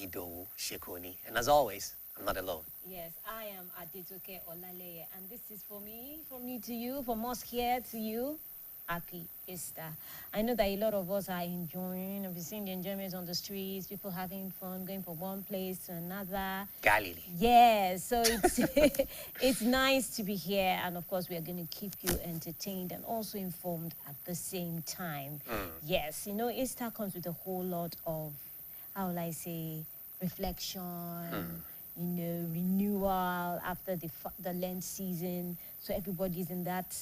Idowu Shekoni. And as always, I'm not alone. Yes, I am Adetoke Olaleye, and this is from me to you, from us here to you. Happy Easter. I know that a lot of us are enjoying, I've been seeing the enjoyment on the streets, people having fun, going from one place to another. Galilee. Yeah, so it's it's nice to be here, and of course we are going to keep you entertained and also informed at the same time. Yes, you know, Easter comes with a whole lot of, how will I say, reflection, you know, renewal after the Lent season. So everybody's in that,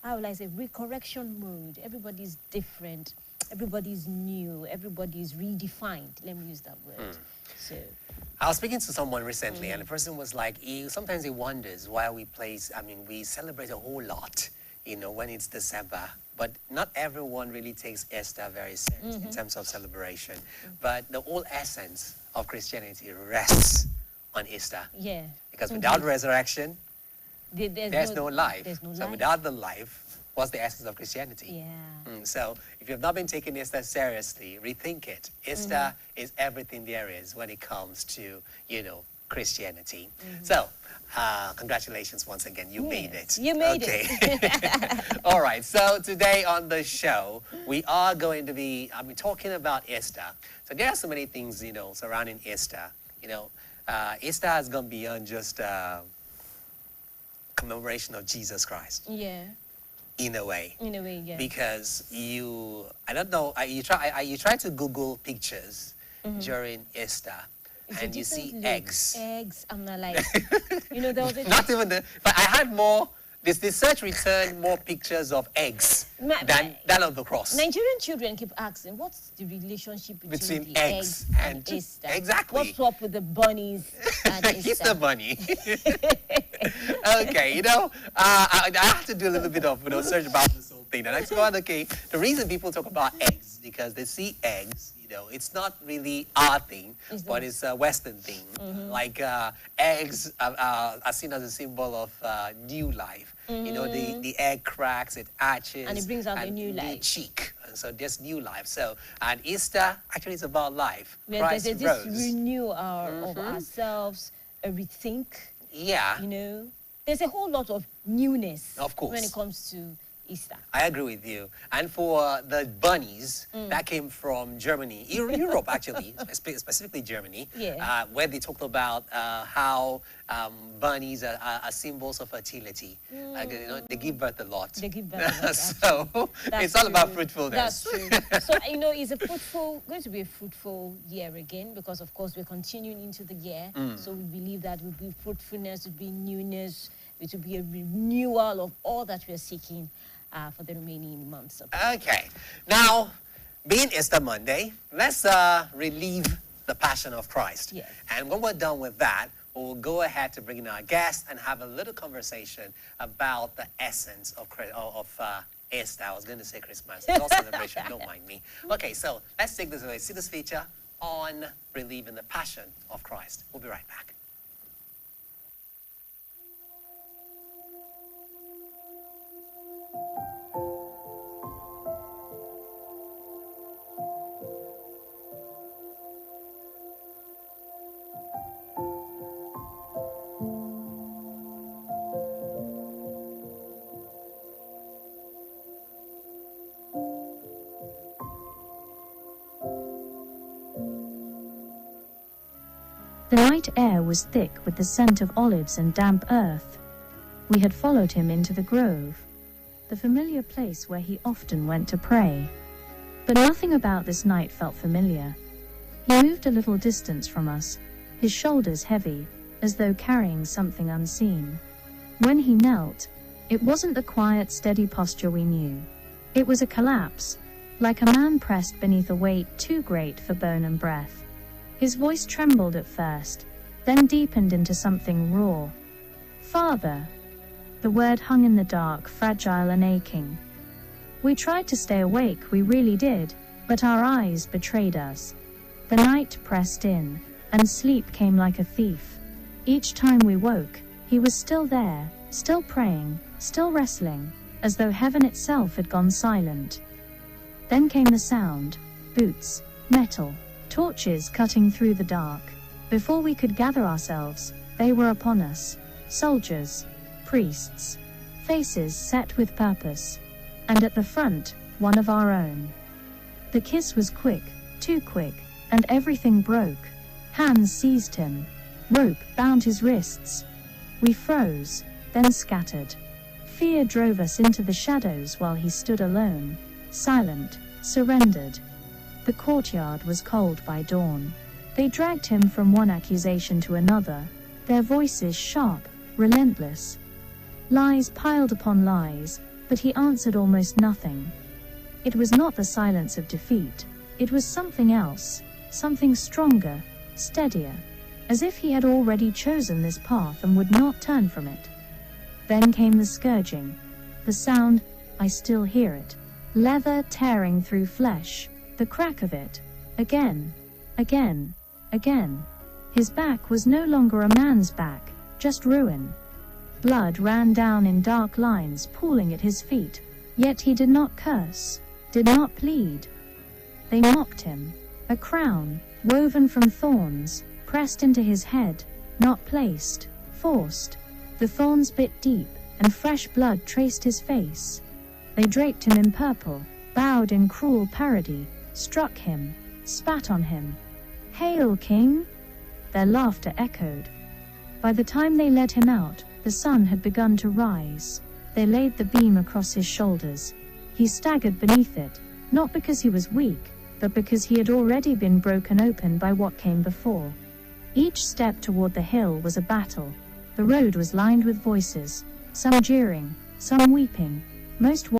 how will I say, recorrection mode. Everybody's different, everybody's new, everybody's redefined. Let me use that word. So I was speaking to someone recently, and the person was like, sometimes he wonders why we celebrate a whole lot, you know, when it's December, but not everyone really takes Easter very serious in terms of celebration. But the whole essence of Christianity rests on Easter. yeah. Because without resurrection, there's no life. There's no So life. without the life, what's the essence of Christianity? Yeah. So if you've not been taking Easter seriously, rethink it. Easter is everything there is when it comes to, you know, Christianity. So congratulations once again. You made it. You made it. All right. So today on the show, we are going to be talking about Easter. So there are so many things, you know, surrounding Easter. You know, Easter has gone beyond just commemoration of Jesus Christ. Yeah. In a way. In a way, yeah. Because I don't know, you try to Google pictures during Easter, It's and a you see different look. eggs. Eggs, I'm not like, you know, there was a Not even but I had more. The search returned more pictures of eggs than that of the cross. Nigerian children keep asking, what's the relationship between the eggs and Easter? Exactly. What's up with the bunnies and Easter? Easter bunny. Okay, you know, I have to do a little bit of search about this whole thing. And I go, okay, the reason people talk about eggs is because they see eggs. You know, it's not really our thing, but it's a Western thing. Like eggs are seen as a symbol of new life. You know, the egg cracks, it arches, and it brings out a new life. Cheek. And so there's new life. So, and Easter actually is about life. Christ There's rose. this renewal of ourselves, a rethink. Yeah. You know, there's a whole lot of newness. Of course. When it comes to Easter. I agree with you. And for the bunnies, that came from Germany, Europe actually, specifically Germany, where they talked about how bunnies are symbols of fertility. You know, they give birth a lot. They give birth a lot. So it's all about fruitfulness. That's true. So, you know, it's going to be a fruitful year again, because of course we're continuing into the year. So we believe that will be fruitfulness, will be newness, it will be a renewal of all that we're seeking for the remaining months. Okay. Now, being Easter Monday, let's relieve the passion of Christ. Yes. And when we're done with that, we'll go ahead to bring in our guests and have a little conversation about the essence of Easter. I was going to say Christmas. It's all celebration, don't mind me. Okay, so let's take this away. See this feature on relieving the passion of Christ. We'll be right back. The night air was thick with the scent of olives and damp earth. We had followed him into the grove, the familiar place where he often went to pray. But nothing about this night felt familiar. He moved a little distance from us, his shoulders heavy, as though carrying something unseen. When he knelt, it wasn't the quiet, steady posture we knew. It was a collapse, like a man pressed beneath a weight too great for bone and breath. His voice trembled at first, then deepened into something raw. "Father." The word hung in the dark, fragile and aching. We tried to stay awake, we really did, but our eyes betrayed us. The night pressed in, and sleep came like a thief. Each time we woke, he was still there, still praying, still wrestling, as though heaven itself had gone silent. Then came the sound, boots, metal, torches cutting through the dark. Before we could gather ourselves, they were upon us. Soldiers, priests, faces set with purpose. And at the front, one of our own. The kiss was quick, too quick, and everything broke. Hands seized him. Rope bound his wrists. We froze, then scattered. Fear drove us into the shadows while he stood alone, silent, surrendered. The courtyard was cold by dawn. They dragged him from one accusation to another, their voices sharp, relentless. Lies piled upon lies, but he answered almost nothing. It was not the silence of defeat, it was something else, something stronger, steadier, as if he had already chosen this path and would not turn from it. Then came the scourging. The sound, I still hear it. Leather tearing through flesh, the crack of it. Again, again, again. His back was no longer a man's back, just ruin. Blood ran down in dark lines pooling at his feet, yet he did not curse, did not plead. They mocked him. A crown, woven from thorns, pressed into his head, not placed, forced. The thorns bit deep, and fresh blood traced his face. They draped him in purple, bowed in cruel parody, struck him, spat on him. "Hail, King!" Their laughter echoed. By the time they led him out, the sun had begun to rise. They laid the beam across his shoulders. He staggered beneath it, not because he was weak, but because he had already been broken open by what came before. Each step toward the hill was a battle. The road was lined with voices, some jeering, some weeping, most